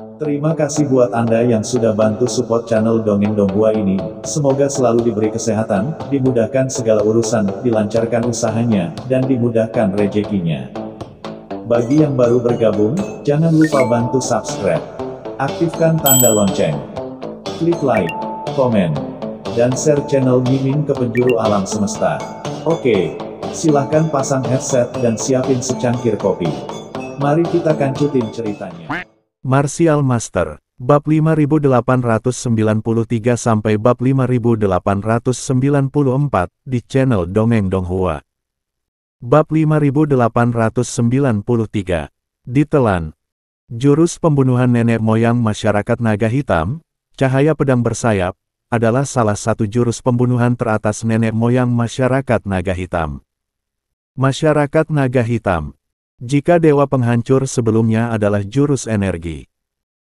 Terima kasih buat Anda yang sudah bantu support channel Dongeng Donghua ini. Semoga selalu diberi kesehatan, dimudahkan segala urusan, dilancarkan usahanya, dan dimudahkan rezekinya. Bagi yang baru bergabung, jangan lupa bantu subscribe. Aktifkan tanda lonceng. Klik like, komen, dan share channel Mimin ke penjuru alam semesta. Oke, silahkan pasang headset dan siapin secangkir kopi. Mari kita kancutin ceritanya. Martial Master, bab 5893 sampai bab 5894 di channel Dongeng Donghua. Bab 5893. Ditelan. Jurus pembunuhan nenek moyang masyarakat naga hitam, cahaya pedang bersayap, adalah salah satu jurus pembunuhan teratas nenek moyang masyarakat naga hitam. Masyarakat naga hitam. Jika dewa penghancur sebelumnya adalah jurus energi,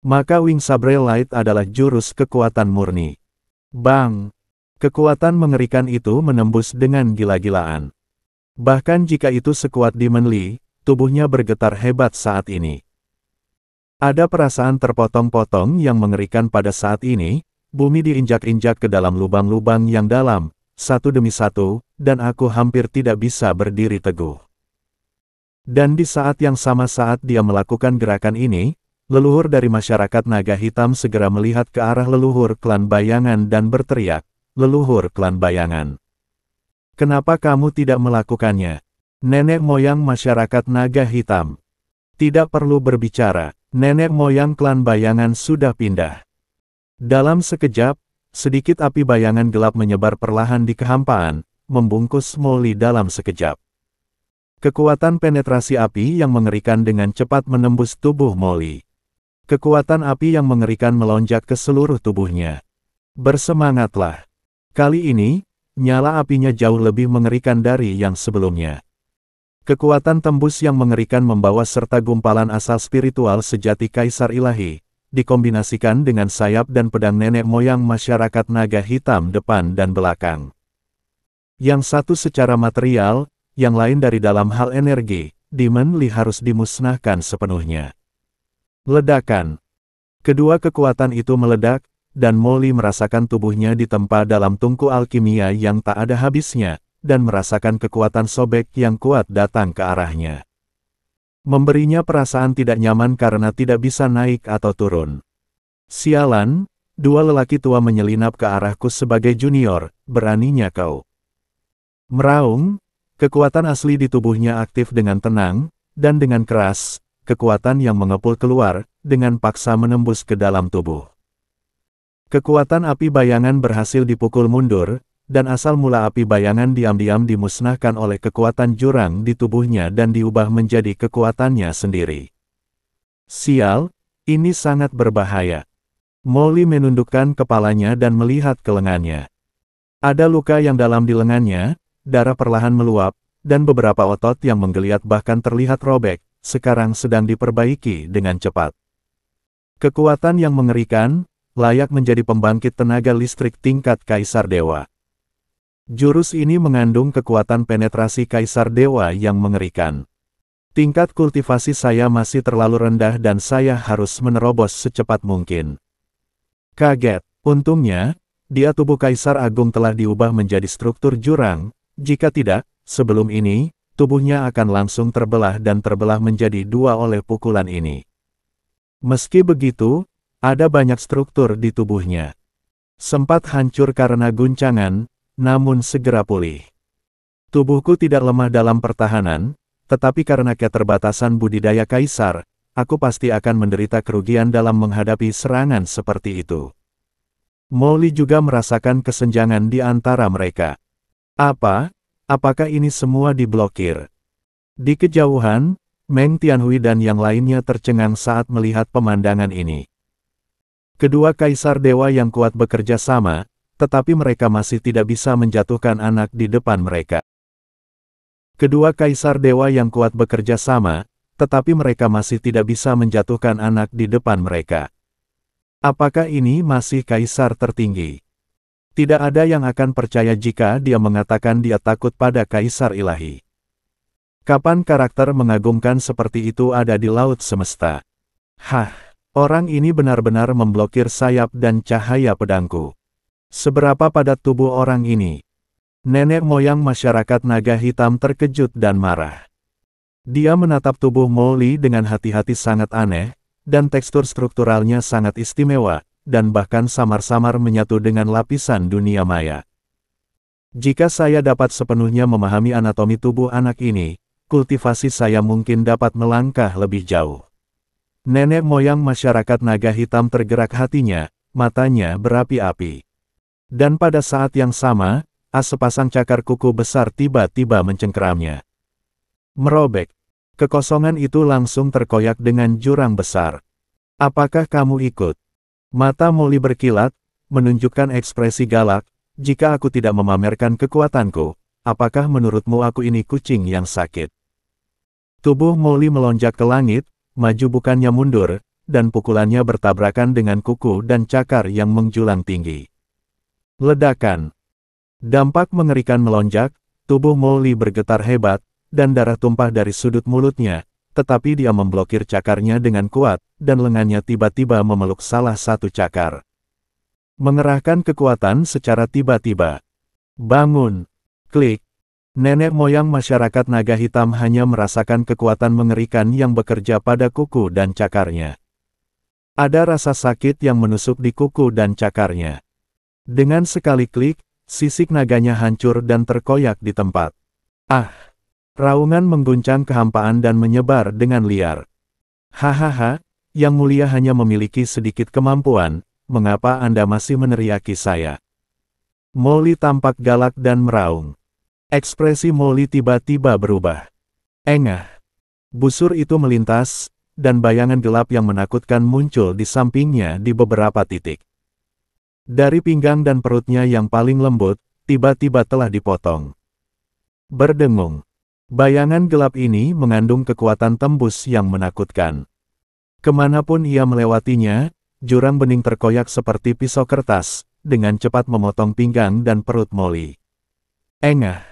maka Wing Sabre Light adalah jurus kekuatan murni. Bang! Kekuatan mengerikan itu menembus dengan gila-gilaan. Bahkan jika itu sekuat Demon Lee, tubuhnya bergetar hebat saat ini. Ada perasaan terpotong-potong yang mengerikan pada saat ini, bumi diinjak-injak ke dalam lubang-lubang yang dalam, satu demi satu, dan aku hampir tidak bisa berdiri teguh. Dan di saat yang sama saat dia melakukan gerakan ini, leluhur dari masyarakat naga hitam segera melihat ke arah leluhur klan bayangan dan berteriak, "Leluhur klan bayangan! Kenapa kamu tidak melakukannya?" Nenek moyang masyarakat naga hitam. Tidak perlu berbicara, nenek moyang klan bayangan sudah pindah. Dalam sekejap, sedikit api bayangan gelap menyebar perlahan di kehampaan, membungkus Molly dalam sekejap. Kekuatan penetrasi api yang mengerikan dengan cepat menembus tubuh Molly. Kekuatan api yang mengerikan melonjak ke seluruh tubuhnya. Bersemangatlah. Kali ini, nyala apinya jauh lebih mengerikan dari yang sebelumnya. Kekuatan tembus yang mengerikan membawa serta gumpalan asal spiritual sejati Kaisar Ilahi, dikombinasikan dengan sayap dan pedang nenek moyang masyarakat naga hitam depan dan belakang. Yang satu secara material, yang lain dari dalam hal energi, Demon Lee harus dimusnahkan sepenuhnya. Ledakan. Kedua kekuatan itu meledak, dan Molly merasakan tubuhnya ditempa dalam tungku alkimia yang tak ada habisnya, dan merasakan kekuatan sobek yang kuat datang ke arahnya. Memberinya perasaan tidak nyaman karena tidak bisa naik atau turun. Sialan, dua lelaki tua menyelinap ke arahku sebagai junior, beraninya kau. Meraung. Kekuatan asli di tubuhnya aktif dengan tenang, dan dengan keras, kekuatan yang mengepul keluar, dengan paksa menembus ke dalam tubuh. Kekuatan api bayangan berhasil dipukul mundur, dan asal mula api bayangan diam-diam dimusnahkan oleh kekuatan jurang di tubuhnya dan diubah menjadi kekuatannya sendiri. Sial, ini sangat berbahaya. Molly menundukkan kepalanya dan melihat ke lengannya. Ada luka yang dalam di lengannya. Darah perlahan meluap, dan beberapa otot yang menggeliat bahkan terlihat robek, sekarang sedang diperbaiki dengan cepat. Kekuatan yang mengerikan, layak menjadi pembangkit tenaga listrik tingkat Kaisar Dewa. Jurus ini mengandung kekuatan penetrasi Kaisar Dewa yang mengerikan. Tingkat kultivasi saya masih terlalu rendah dan saya harus menerobos secepat mungkin. Kaget, untungnya, dia tubuh Kaisar Agung telah diubah menjadi struktur jurang. Jika tidak, sebelum ini, tubuhnya akan langsung terbelah dan terbelah menjadi dua oleh pukulan ini. Meski begitu, ada banyak struktur di tubuhnya. Sempat hancur karena guncangan, namun segera pulih. Tubuhku tidak lemah dalam pertahanan, tetapi karena keterbatasan budidaya Kaisar, aku pasti akan menderita kerugian dalam menghadapi serangan seperti itu. Molly juga merasakan kesenjangan di antara mereka. Apakah ini semua diblokir? Di kejauhan, Meng Tianhui dan yang lainnya tercengang saat melihat pemandangan ini. Kedua Kaisar Dewa yang kuat bekerja sama, tetapi mereka masih tidak bisa menjatuhkan anak di depan mereka. Kedua Kaisar Dewa yang kuat bekerja sama, tetapi mereka masih tidak bisa menjatuhkan anak di depan mereka. Apakah ini masih Kaisar tertinggi? Tidak ada yang akan percaya jika dia mengatakan dia takut pada Kaisar Ilahi. Kapan karakter mengagumkan seperti itu ada di laut semesta? Hah, Orang ini benar-benar memblokir sayap dan cahaya pedangku. Seberapa padat tubuh orang ini? Nenek moyang masyarakat naga hitam terkejut dan marah. Dia menatap tubuh Molly dengan hati-hati sangat aneh, dan tekstur strukturalnya sangat istimewa, dan bahkan samar-samar menyatu dengan lapisan dunia maya. Jika saya dapat sepenuhnya memahami anatomi tubuh anak ini, kultivasi saya mungkin dapat melangkah lebih jauh. Nenek moyang masyarakat naga hitam tergerak hatinya, matanya berapi-api. Dan pada saat yang sama, sepasang cakar kuku besar tiba-tiba mencengkeramnya. Merobek. Kekosongan itu langsung terkoyak dengan jurang besar. Apakah kamu ikut? Mata Molly berkilat, menunjukkan ekspresi galak. Jika aku tidak memamerkan kekuatanku, apakah menurutmu aku ini kucing yang sakit? Tubuh Molly melonjak ke langit, maju bukannya mundur, dan pukulannya bertabrakan dengan kuku dan cakar yang menjulang tinggi. Ledakan. Dampak mengerikan melonjak, tubuh Molly bergetar hebat, dan darah tumpah dari sudut mulutnya, tetapi dia memblokir cakarnya dengan kuat, dan lengannya tiba-tiba memeluk salah satu cakar. Mengerahkan kekuatan secara tiba-tiba. Bangun. Klik. Nenek moyang masyarakat naga hitam hanya merasakan kekuatan mengerikan yang bekerja pada kuku dan cakarnya. Ada rasa sakit yang menusuk di kuku dan cakarnya. Dengan sekali klik, sisik naganya hancur dan terkoyak di tempat. Ah! Raungan mengguncang kehampaan dan menyebar dengan liar. Hahaha, Yang Mulia hanya memiliki sedikit kemampuan, mengapa Anda masih meneriaki saya? Molly tampak galak dan meraung. Ekspresi Molly tiba-tiba berubah. Engah. Busur itu melintas, dan bayangan gelap yang menakutkan muncul di sampingnya di beberapa titik. Dari pinggang dan perutnya yang paling lembut, tiba-tiba telah dipotong. Berdengung. Bayangan gelap ini mengandung kekuatan tembus yang menakutkan. Kemanapun ia melewatinya, jurang bening terkoyak seperti pisau kertas, dengan cepat memotong pinggang dan perut Molly. Engah.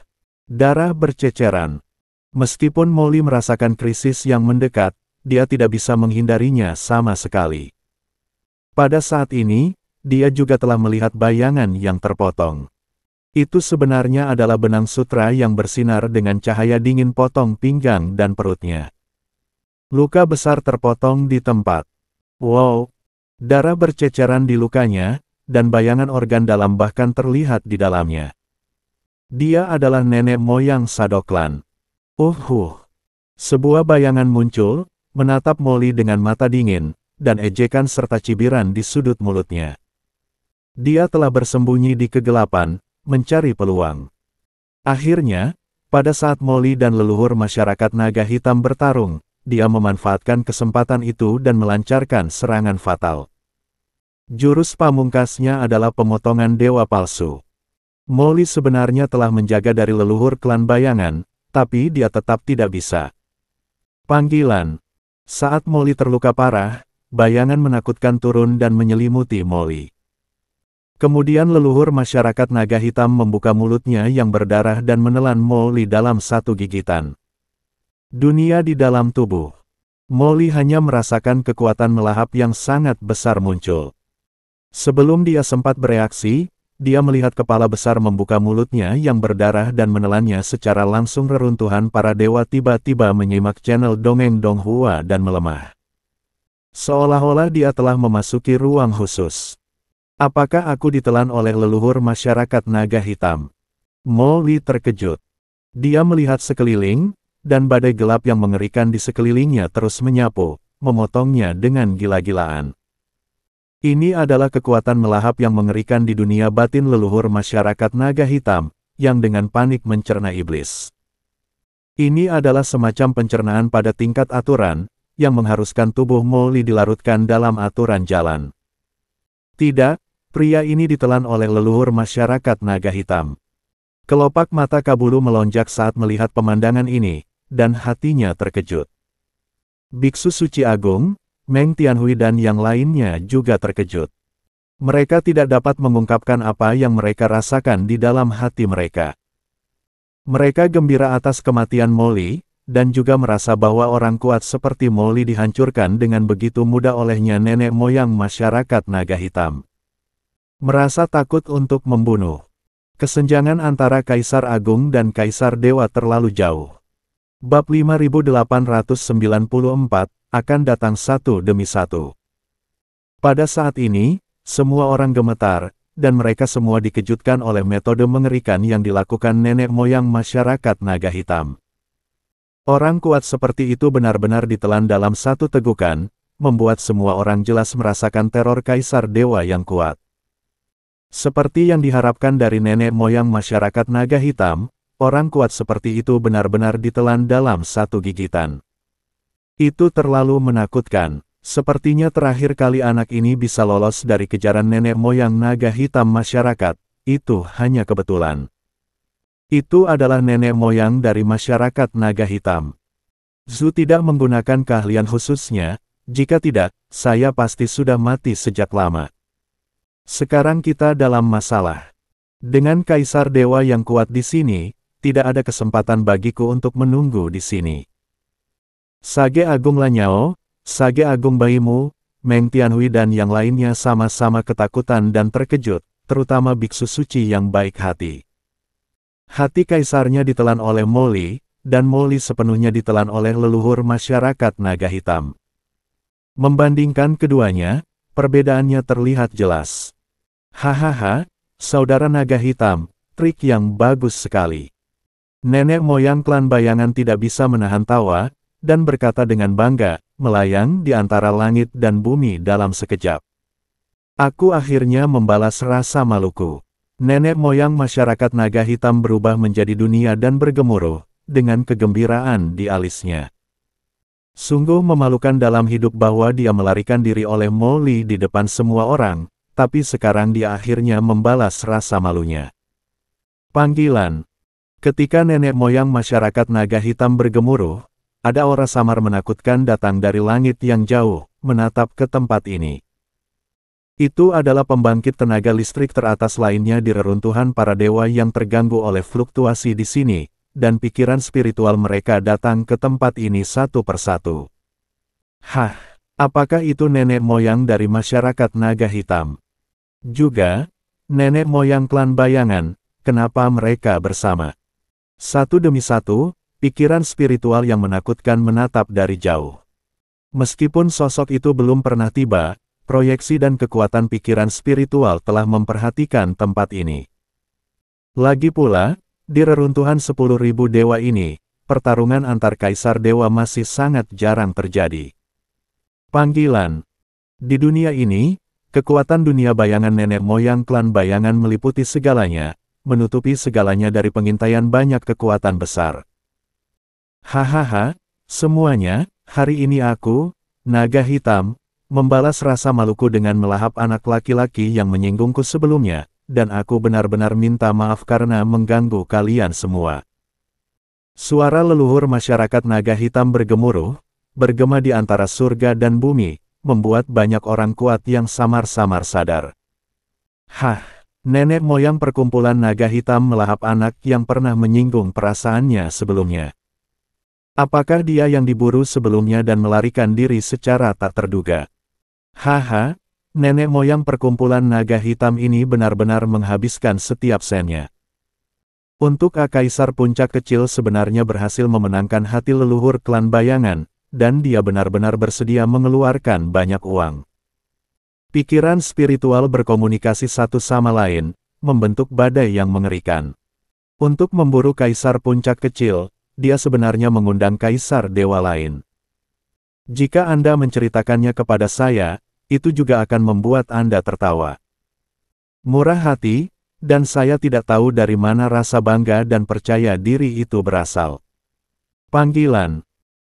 Darah berceceran. Meskipun Molly merasakan krisis yang mendekat, dia tidak bisa menghindarinya sama sekali. Pada saat ini, dia juga telah melihat bayangan yang terpotong. Itu sebenarnya adalah benang sutra yang bersinar dengan cahaya dingin potong pinggang dan perutnya. Luka besar terpotong di tempat. Wow! Darah berceceran di lukanya, dan bayangan organ dalam bahkan terlihat di dalamnya. Dia adalah nenek moyang Sadoklan. Sebuah bayangan muncul, menatap Molly dengan mata dingin, dan ejekan serta cibiran di sudut mulutnya. Dia telah bersembunyi di kegelapan, mencari peluang. Akhirnya, pada saat Molly dan leluhur masyarakat naga hitam bertarung, dia memanfaatkan kesempatan itu dan melancarkan serangan fatal. Jurus pamungkasnya adalah pemotongan dewa palsu. Molly sebenarnya telah menjaga dari leluhur klan bayangan, tapi dia tetap tidak bisa. Panggilan. Saat Molly terluka parah, bayangan menakutkan turun dan menyelimuti Molly. Kemudian leluhur masyarakat naga hitam membuka mulutnya yang berdarah dan menelan Molly dalam satu gigitan. Dunia di dalam tubuh. Molly hanya merasakan kekuatan melahap yang sangat besar muncul. Sebelum dia sempat bereaksi, dia melihat kepala besar membuka mulutnya yang berdarah dan menelannya secara langsung. Reruntuhan para dewa tiba-tiba menyimak channel dongeng Donghua dan melemah. Seolah-olah dia telah memasuki ruang khusus. Apakah aku ditelan oleh leluhur masyarakat naga hitam? Molly terkejut. Dia melihat sekeliling, dan badai gelap yang mengerikan di sekelilingnya terus menyapu, memotongnya dengan gila-gilaan. Ini adalah kekuatan melahap yang mengerikan di dunia batin leluhur masyarakat naga hitam, yang dengan panik mencerna iblis. Ini adalah semacam pencernaan pada tingkat aturan, yang mengharuskan tubuh Molly dilarutkan dalam aturan jalan. Tidak, pria ini ditelan oleh leluhur masyarakat naga hitam. Kelopak mata Kabulu melonjak saat melihat pemandangan ini, dan hatinya terkejut. Biksu Suci Agung, Meng Tianhui dan yang lainnya juga terkejut. Mereka tidak dapat mengungkapkan apa yang mereka rasakan di dalam hati mereka. Mereka gembira atas kematian Molly, dan juga merasa bahwa orang kuat seperti Molly dihancurkan dengan begitu mudah olehnya nenek moyang masyarakat naga hitam. Merasa takut untuk membunuh. Kesenjangan antara Kaisar Agung dan Kaisar Dewa terlalu jauh. Bab 5894 akan datang satu demi satu. Pada saat ini, semua orang gemetar, dan mereka semua dikejutkan oleh metode mengerikan yang dilakukan nenek moyang masyarakat naga hitam. Orang kuat seperti itu benar-benar ditelan dalam satu tegukan, membuat semua orang jelas merasakan teror Kaisar Dewa yang kuat. Seperti yang diharapkan dari nenek moyang masyarakat naga hitam, orang kuat seperti itu benar-benar ditelan dalam satu gigitan. Itu terlalu menakutkan. Sepertinya terakhir kali anak ini bisa lolos dari kejaran nenek moyang naga hitam masyarakat, itu hanya kebetulan. Itu adalah nenek moyang dari masyarakat naga hitam. Zhu tidak menggunakan keahlian khususnya, jika tidak, saya pasti sudah mati sejak lama. Sekarang kita dalam masalah. Dengan Kaisar Dewa yang kuat di sini, tidak ada kesempatan bagiku untuk menunggu di sini. Sage Agung Lanyao, Sage Agung Baimu, Meng Tianhui dan yang lainnya sama-sama ketakutan dan terkejut, terutama biksu suci yang baik hati. Hati kaisarnya ditelan oleh Molly, dan Molly sepenuhnya ditelan oleh leluhur masyarakat naga hitam. Membandingkan keduanya, perbedaannya terlihat jelas. Hahaha, saudara naga hitam, trik yang bagus sekali. Nenek moyang klan bayangan tidak bisa menahan tawa, dan berkata dengan bangga, melayang di antara langit dan bumi dalam sekejap. Aku akhirnya membalas rasa maluku. Nenek moyang masyarakat naga hitam berubah menjadi dunia dan bergemuruh, dengan kegembiraan di alisnya. Sungguh memalukan dalam hidup bahwa dia melarikan diri oleh Molly di depan semua orang, tapi sekarang dia akhirnya membalas rasa malunya. Panggilan. Ketika nenek moyang masyarakat naga hitam bergemuruh, ada aura samar menakutkan datang dari langit yang jauh, menatap ke tempat ini. Itu adalah pembangkit tenaga listrik teratas lainnya di reruntuhan para dewa yang terganggu oleh fluktuasi di sini, dan pikiran spiritual mereka datang ke tempat ini satu persatu. Hah, apakah itu nenek moyang dari masyarakat naga hitam? Juga, nenek moyang klan bayangan, kenapa mereka bersama? Satu demi satu, pikiran spiritual yang menakutkan menatap dari jauh. Meskipun sosok itu belum pernah tiba, proyeksi dan kekuatan pikiran spiritual telah memperhatikan tempat ini. Lagi pula, di reruntuhan 10.000 dewa ini, pertarungan antar kaisar dewa masih sangat jarang terjadi. Panggilan. Di dunia ini, kekuatan dunia bayangan nenek moyang klan bayangan meliputi segalanya, menutupi segalanya dari pengintaian banyak kekuatan besar. Hahaha, semuanya, hari ini aku, naga hitam, membalas rasa maluku dengan melahap anak laki-laki yang menyinggungku sebelumnya, dan aku benar-benar minta maaf karena mengganggu kalian semua. Suara leluhur masyarakat naga hitam bergemuruh, bergema di antara surga dan bumi, membuat banyak orang kuat yang samar-samar sadar. Hah, nenek moyang perkumpulan naga hitam melahap anak yang pernah menyinggung perasaannya sebelumnya. Apakah dia yang diburu sebelumnya dan melarikan diri secara tak terduga? Haha, nenek moyang perkumpulan naga hitam ini benar-benar menghabiskan setiap sennya. Untuk Kaisar Puncak Kecil sebenarnya berhasil memenangkan hati leluhur klan bayangan, dan dia benar-benar bersedia mengeluarkan banyak uang. Pikiran spiritual berkomunikasi satu sama lain, membentuk badai yang mengerikan. Untuk memburu Kaisar Puncak Kecil, dia sebenarnya mengundang kaisar dewa lain. Jika Anda menceritakannya kepada saya, itu juga akan membuat Anda tertawa. Murah hati, dan saya tidak tahu dari mana rasa bangga dan percaya diri itu berasal. Panggilan.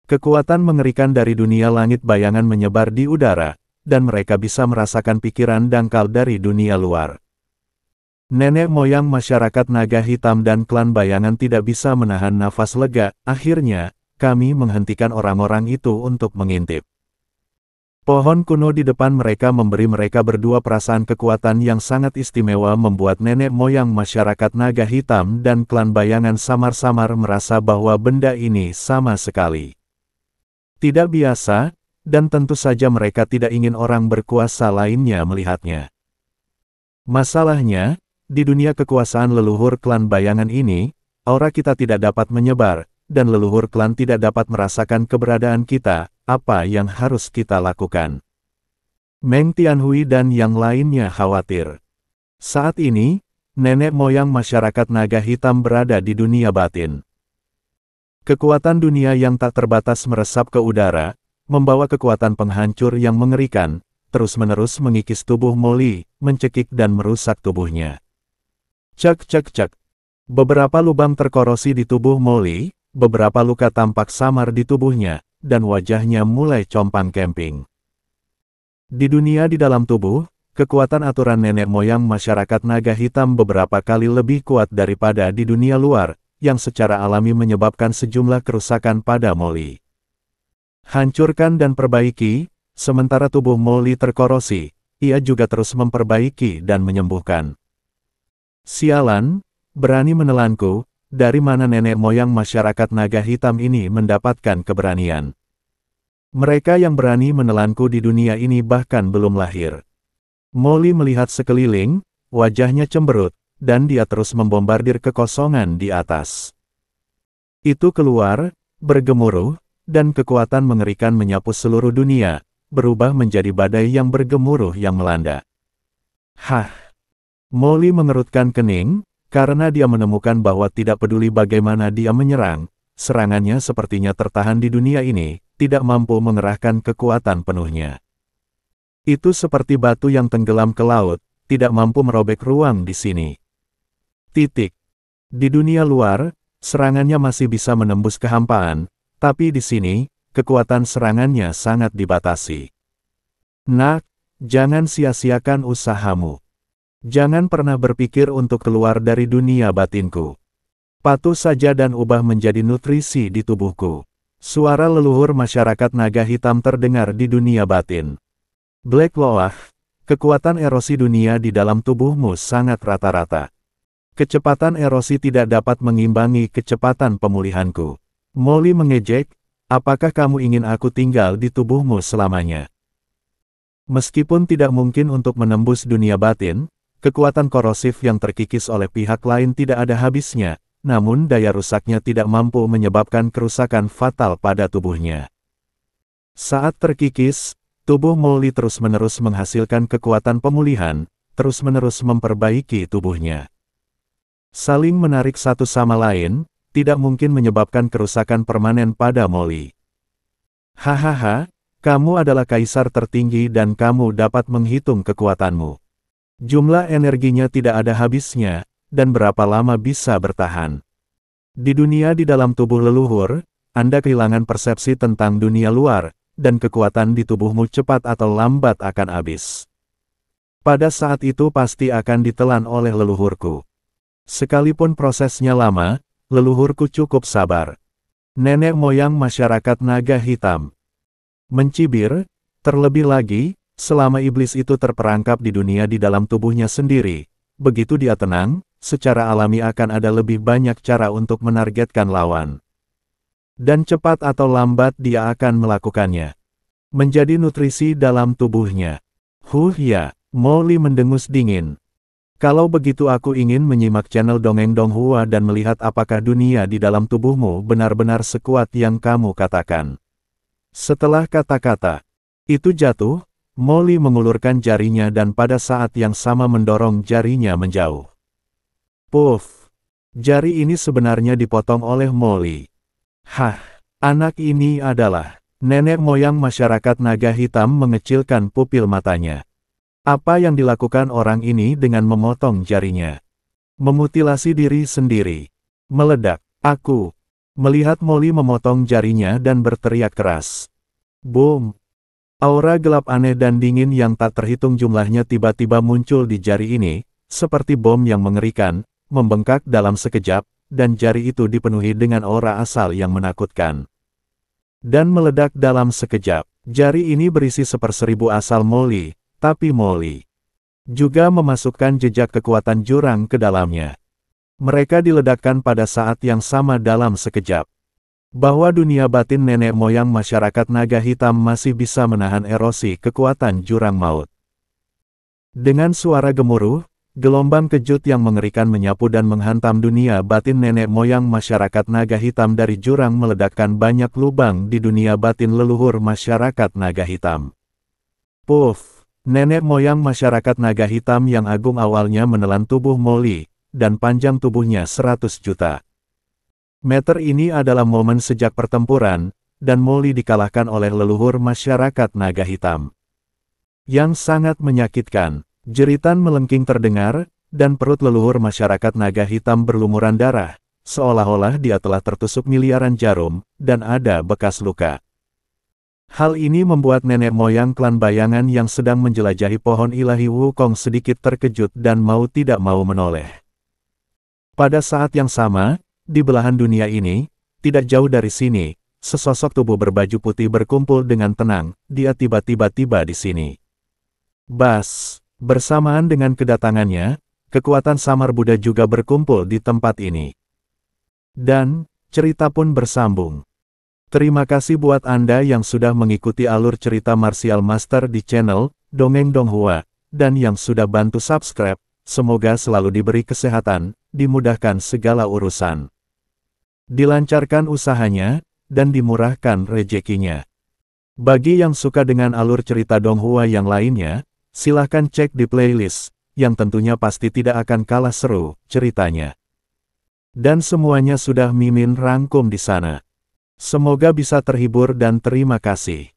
Kekuatan mengerikan dari dunia langit bayangan menyebar di udara, dan mereka bisa merasakan pikiran dangkal dari dunia luar. Nenek moyang masyarakat naga hitam dan klan bayangan tidak bisa menahan nafas lega, akhirnya, kami menghentikan orang-orang itu untuk mengintip. Pohon kuno di depan mereka memberi mereka berdua perasaan kekuatan yang sangat istimewa membuat nenek moyang masyarakat naga hitam dan klan bayangan samar-samar merasa bahwa benda ini sama sekali tidak biasa, dan tentu saja mereka tidak ingin orang berkuasa lainnya melihatnya. Masalahnya, di dunia kekuasaan leluhur klan bayangan ini, aura kita tidak dapat menyebar, dan leluhur klan tidak dapat merasakan keberadaan kita. Apa yang harus kita lakukan? Meng Tianhui dan yang lainnya khawatir. Saat ini, nenek moyang masyarakat naga hitam berada di dunia batin. Kekuatan dunia yang tak terbatas meresap ke udara, membawa kekuatan penghancur yang mengerikan, terus-menerus mengikis tubuh Molly, mencekik dan merusak tubuhnya. Cek cek cek. Beberapa lubang terkorosi di tubuh Molly, beberapa luka tampak samar di tubuhnya, dan wajahnya mulai compang-camping. Di dunia di dalam tubuh, kekuatan aturan nenek moyang masyarakat naga hitam beberapa kali lebih kuat daripada di dunia luar, yang secara alami menyebabkan sejumlah kerusakan pada Molly. Hancurkan dan perbaiki, sementara tubuh Molly terkorosi, ia juga terus memperbaiki dan menyembuhkan. Sialan, berani menelanku. Dari mana nenek moyang masyarakat naga hitam ini mendapatkan keberanian? Mereka yang berani menelanku di dunia ini bahkan belum lahir. Molly melihat sekeliling, wajahnya cemberut, dan dia terus membombardir kekosongan di atas. Itu keluar, bergemuruh, dan kekuatan mengerikan menyapu seluruh dunia, berubah menjadi badai yang bergemuruh yang melanda. Hah! Molly mengerutkan kening, karena dia menemukan bahwa tidak peduli bagaimana dia menyerang, serangannya sepertinya tertahan di dunia ini, tidak mampu mengerahkan kekuatan penuhnya. Itu seperti batu yang tenggelam ke laut, tidak mampu merobek ruang di sini. Titik. Di dunia luar, serangannya masih bisa menembus kehampaan, tapi di sini, kekuatan serangannya sangat dibatasi. Nak, jangan sia-siakan usahamu. Jangan pernah berpikir untuk keluar dari dunia batinku. Patuh saja dan ubah menjadi nutrisi di tubuhku. Suara leluhur masyarakat naga hitam terdengar di dunia batin. Black Loah, kekuatan erosi dunia di dalam tubuhmu sangat rata-rata. Kecepatan erosi tidak dapat mengimbangi kecepatan pemulihanku. Molly mengejek, apakah kamu ingin aku tinggal di tubuhmu selamanya? Meskipun tidak mungkin untuk menembus dunia batin, kekuatan korosif yang terkikis oleh pihak lain tidak ada habisnya, namun daya rusaknya tidak mampu menyebabkan kerusakan fatal pada tubuhnya. Saat terkikis, tubuh Molly terus-menerus menghasilkan kekuatan pemulihan, terus-menerus memperbaiki tubuhnya. Saling menarik satu sama lain, tidak mungkin menyebabkan kerusakan permanen pada Molly. Hahaha, kamu adalah kaisar tertinggi dan kamu dapat menghitung kekuatanmu. Jumlah energinya tidak ada habisnya, dan berapa lama bisa bertahan. Di dunia di dalam tubuh leluhur, Anda kehilangan persepsi tentang dunia luar, dan kekuatan di tubuhmu cepat atau lambat akan habis. Pada saat itu pasti akan ditelan oleh leluhurku. Sekalipun prosesnya lama, leluhurku cukup sabar. Nenek moyang masyarakat naga hitam mencibir, terlebih lagi, selama iblis itu terperangkap di dunia di dalam tubuhnya sendiri, begitu dia tenang, secara alami akan ada lebih banyak cara untuk menargetkan lawan. Dan cepat atau lambat dia akan melakukannya. Menjadi nutrisi dalam tubuhnya. Ya, Molly mendengus dingin. Kalau begitu aku ingin menyimak channel Dongeng Donghua dan melihat apakah dunia di dalam tubuhmu benar-benar sekuat yang kamu katakan. Setelah kata-kata itu jatuh, Molly mengulurkan jarinya dan pada saat yang sama mendorong jarinya menjauh. Puff! Jari ini sebenarnya dipotong oleh Molly. Hah! Anak ini adalah... Nenek moyang masyarakat naga hitam mengecilkan pupil matanya. Apa yang dilakukan orang ini dengan memotong jarinya? Memutilasi diri sendiri. Meledak. Aku. Melihat Molly memotong jarinya dan berteriak keras. Boom! Aura gelap aneh dan dingin yang tak terhitung jumlahnya tiba-tiba muncul di jari ini, seperti bom yang mengerikan, membengkak dalam sekejap, dan jari itu dipenuhi dengan aura asal yang menakutkan. Dan meledak dalam sekejap. Jari ini berisi 1/1000 asal Molly, tapi Molly juga memasukkan jejak kekuatan jurang ke dalamnya. Mereka diledakkan pada saat yang sama dalam sekejap. Bahwa dunia batin nenek moyang masyarakat naga hitam masih bisa menahan erosi kekuatan jurang maut. Dengan suara gemuruh, gelombang kejut yang mengerikan menyapu dan menghantam dunia batin nenek moyang masyarakat naga hitam dari jurang meledakkan banyak lubang di dunia batin leluhur masyarakat naga hitam. Puff! Nenek moyang masyarakat naga hitam yang agung awalnya menelan tubuh Molly, dan panjang tubuhnya 100 juta meter ini adalah momen sejak pertempuran, dan Molly dikalahkan oleh leluhur masyarakat naga hitam. Yang sangat menyakitkan, jeritan melengking terdengar, dan perut leluhur masyarakat naga hitam berlumuran darah, seolah-olah dia telah tertusuk miliaran jarum, dan ada bekas luka. Hal ini membuat nenek moyang klan bayangan yang sedang menjelajahi pohon ilahi Wukong sedikit terkejut dan mau tidak mau menoleh. Pada saat yang sama, di belahan dunia ini, tidak jauh dari sini, sesosok tubuh berbaju putih berkumpul dengan tenang, dia tiba-tiba tiba di sini. Bas, bersamaan dengan kedatangannya, kekuatan Samar Buddha juga berkumpul di tempat ini. Dan, cerita pun bersambung. Terima kasih buat Anda yang sudah mengikuti alur cerita Martial Master di channel Dongeng Donghua, dan yang sudah bantu subscribe. Semoga selalu diberi kesehatan, dimudahkan segala urusan, dilancarkan usahanya, dan dimurahkan rezekinya. Bagi yang suka dengan alur cerita Donghua yang lainnya, silahkan cek di playlist, yang tentunya pasti tidak akan kalah seru ceritanya. Dan semuanya sudah Mimin rangkum di sana. Semoga bisa terhibur dan terima kasih.